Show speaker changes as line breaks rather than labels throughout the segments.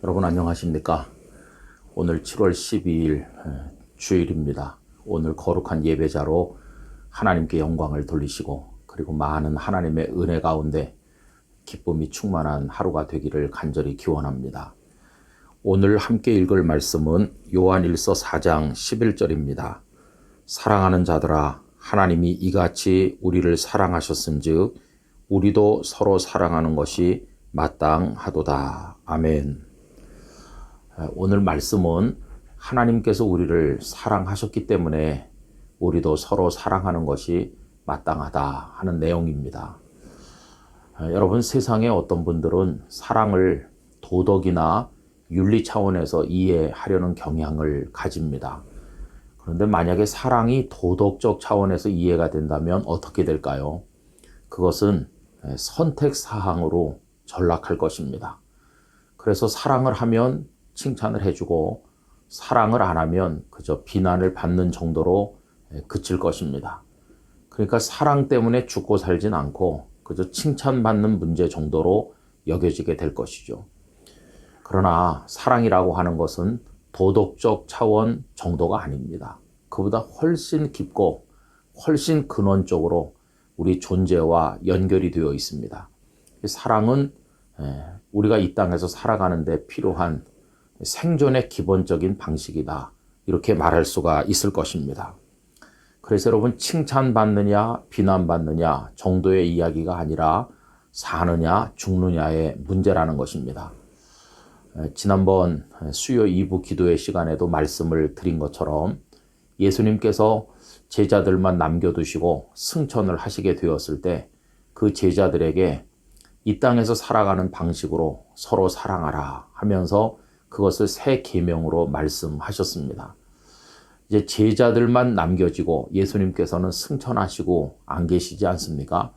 여러분 안녕하십니까? 오늘 7월 12일 주일입니다. 오늘 거룩한 예배자로 하나님께 영광을 돌리시고 그리고 많은 하나님의 은혜 가운데 기쁨이 충만한 하루가 되기를 간절히 기원합니다. 오늘 함께 읽을 말씀은 요한일서 4장 11절입니다. 사랑하는 자들아, 하나님이 이같이 우리를 사랑하셨은즉 우리도 서로 사랑하는 것이 마땅하도다. 아멘. 오늘 말씀은 하나님께서 우리를 사랑하셨기 때문에 우리도 서로 사랑하는 것이 마땅하다 하는 내용입니다. 여러분, 세상에 어떤 분들은 사랑을 도덕이나 윤리 차원에서 이해하려는 경향을 가집니다. 그런데 만약에 사랑이 도덕적 차원에서 이해가 된다면 어떻게 될까요? 그것은 선택사항으로 전락할 것입니다. 그래서 사랑을 하면 칭찬을 해주고 사랑을 안 하면 그저 비난을 받는 정도로 그칠 것입니다. 그러니까 사랑 때문에 죽고 살진 않고 그저 칭찬받는 문제 정도로 여겨지게 될 것이죠. 그러나 사랑이라고 하는 것은 도덕적 차원 정도가 아닙니다. 그보다 훨씬 깊고 훨씬 근원적으로 우리 존재와 연결이 되어 있습니다. 사랑은 우리가 이 땅에서 살아가는 데 필요한 생존의 기본적인 방식이다. 이렇게 말할 수가 있을 것입니다. 그래서 여러분, 칭찬받느냐 비난받느냐 정도의 이야기가 아니라 사느냐 죽느냐의 문제라는 것입니다. 지난번 수요 2부 기도의 시간에도 말씀을 드린 것처럼 예수님께서 제자들만 남겨두시고 승천을 하시게 되었을 때 그 제자들에게 이 땅에서 살아가는 방식으로 서로 사랑하라 하면서 그것을 새 계명으로 말씀하셨습니다. 이제 제자들만 남겨지고 예수님께서는 승천하시고 안 계시지 않습니까?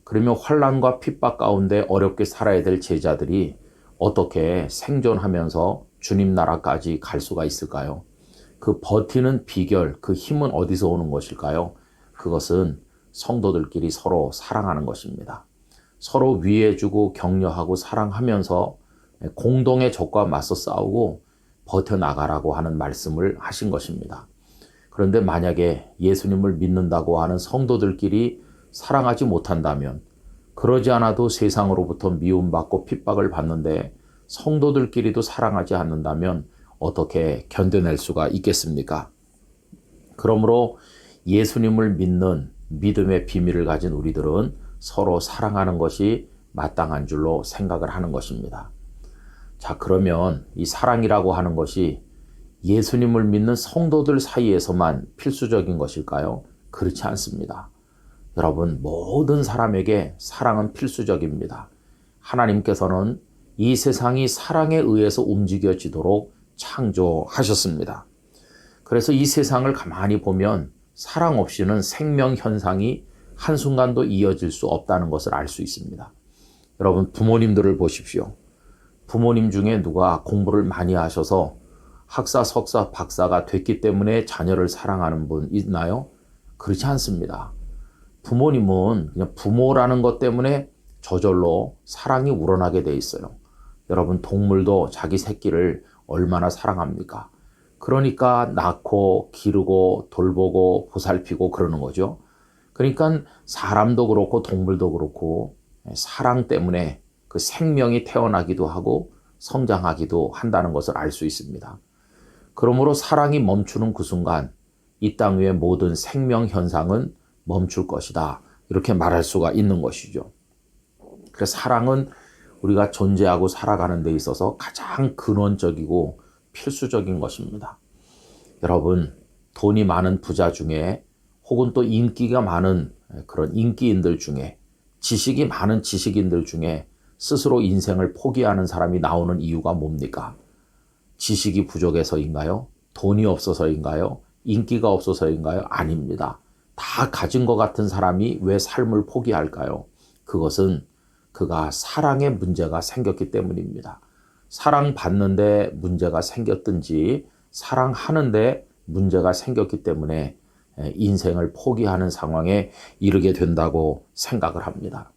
그러면 환난과 핍박 가운데 어렵게 살아야 될 제자들이 어떻게 생존하면서 주님 나라까지 갈 수가 있을까요? 그 버티는 비결, 그 힘은 어디서 오는 것일까요? 그것은 성도들끼리 서로 사랑하는 것입니다. 서로 위해주고 격려하고 사랑하면서 공동의 적과 맞서 싸우고 버텨나가라고 하는 말씀을 하신 것입니다. 그런데 만약에 예수님을 믿는다고 하는 성도들끼리 사랑하지 못한다면, 그러지 않아도 세상으로부터 미움받고 핍박을 받는데 성도들끼리도 사랑하지 않는다면 어떻게 견뎌낼 수가 있겠습니까? 그러므로 예수님을 믿는 믿음의 비밀을 가진 우리들은 서로 사랑하는 것이 마땅한 줄로 생각을 하는 것입니다. 자, 그러면 이 사랑이라고 하는 것이 예수님을 믿는 성도들 사이에서만 필수적인 것일까요? 그렇지 않습니다. 여러분, 모든 사람에게 사랑은 필수적입니다. 하나님께서는 이 세상이 사랑에 의해서 움직여지도록 창조하셨습니다. 그래서 이 세상을 가만히 보면 사랑 없이는 생명 현상이 한순간도 이어질 수 없다는 것을 알 수 있습니다. 여러분, 부모님들을 보십시오. 부모님 중에 누가 공부를 많이 하셔서 학사, 석사, 박사가 됐기 때문에 자녀를 사랑하는 분 있나요? 그렇지 않습니다. 부모님은 그냥 부모라는 것 때문에 저절로 사랑이 우러나게 돼 있어요. 여러분, 동물도 자기 새끼를 얼마나 사랑합니까? 그러니까 낳고 기르고 돌보고 보살피고 그러는 거죠. 그러니까 사람도 그렇고 동물도 그렇고 사랑 때문에 그 생명이 태어나기도 하고 성장하기도 한다는 것을 알 수 있습니다. 그러므로 사랑이 멈추는 그 순간 이 땅 위의 모든 생명 현상은 멈출 것이다. 이렇게 말할 수가 있는 것이죠. 그래서 사랑은 우리가 존재하고 살아가는 데 있어서 가장 근원적이고 필수적인 것입니다. 여러분, 돈이 많은 부자 중에 혹은 또 인기가 많은 그런 인기인들 중에 지식이 많은 지식인들 중에 스스로 인생을 포기하는 사람이 나오는 이유가 뭡니까? 지식이 부족해서인가요? 돈이 없어서인가요? 인기가 없어서인가요? 아닙니다. 다 가진 것 같은 사람이 왜 삶을 포기할까요? 그것은 그가 사랑에 문제가 생겼기 때문입니다. 사랑받는데 문제가 생겼든지 사랑하는데 문제가 생겼기 때문에 인생을 포기하는 상황에 이르게 된다고 생각을 합니다.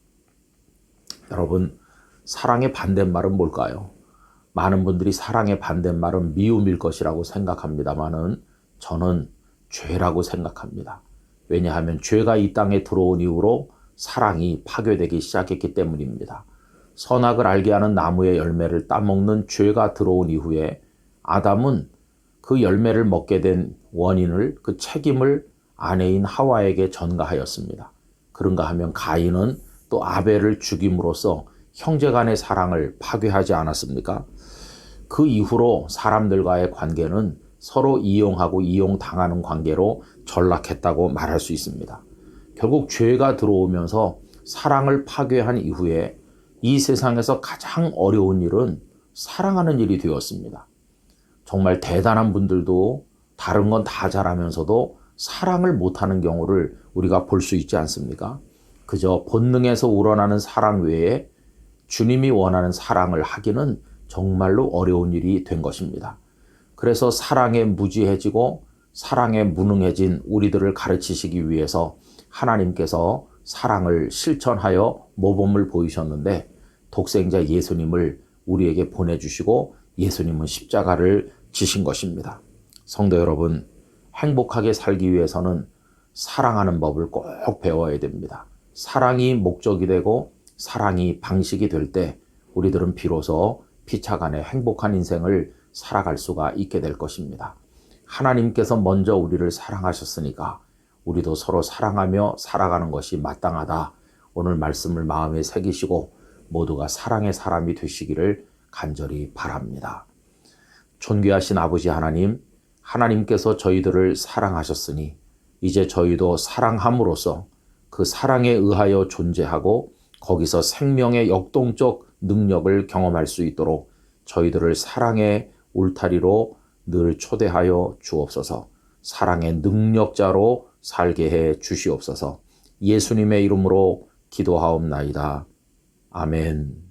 여러분, 사랑의 반대말은 뭘까요? 많은 분들이 사랑의 반대말은 미움일 것이라고 생각합니다만은 저는 죄라고 생각합니다. 왜냐하면 죄가 이 땅에 들어온 이후로 사랑이 파괴되기 시작했기 때문입니다. 선악을 알게 하는 나무의 열매를 따먹는 죄가 들어온 이후에 아담은 그 열매를 먹게 된 원인을, 그 책임을 아내인 하와에게 전가하였습니다. 그런가 하면 가인은 또 아벨을 죽임으로써 형제간의 사랑을 파괴하지 않았습니까? 그 이후로 사람들과의 관계는 서로 이용하고 이용당하는 관계로 전락했다고 말할 수 있습니다. 결국 죄가 들어오면서 사랑을 파괴한 이후에 이 세상에서 가장 어려운 일은 사랑하는 일이 되었습니다. 정말 대단한 분들도 다른 건 다 잘하면서도 사랑을 못하는 경우를 우리가 볼 수 있지 않습니까? 그저 본능에서 우러나는 사랑 외에 주님이 원하는 사랑을 하기는 정말로 어려운 일이 된 것입니다. 그래서 사랑에 무지해지고 사랑에 무능해진 우리들을 가르치시기 위해서 하나님께서 사랑을 실천하여 모범을 보이셨는데 독생자 예수님을 우리에게 보내주시고 예수님은 십자가를 지신 것입니다. 성도 여러분, 행복하게 살기 위해서는 사랑하는 법을 꼭 배워야 됩니다. 사랑이 목적이 되고 사랑이 방식이 될 때 우리들은 비로소 피차간의 행복한 인생을 살아갈 수가 있게 될 것입니다. 하나님께서 먼저 우리를 사랑하셨으니까 우리도 서로 사랑하며 살아가는 것이 마땅하다. 오늘 말씀을 마음에 새기시고 모두가 사랑의 사람이 되시기를 간절히 바랍니다. 존귀하신 아버지 하나님, 하나님께서 저희들을 사랑하셨으니 이제 저희도 사랑함으로써 그 사랑에 의하여 존재하고 거기서 생명의 역동적 능력을 경험할 수 있도록 저희들을 사랑의 울타리로 늘 초대하여 주옵소서. 사랑의 능력자로 살게 해 주시옵소서. 예수님의 이름으로 기도하옵나이다. 아멘.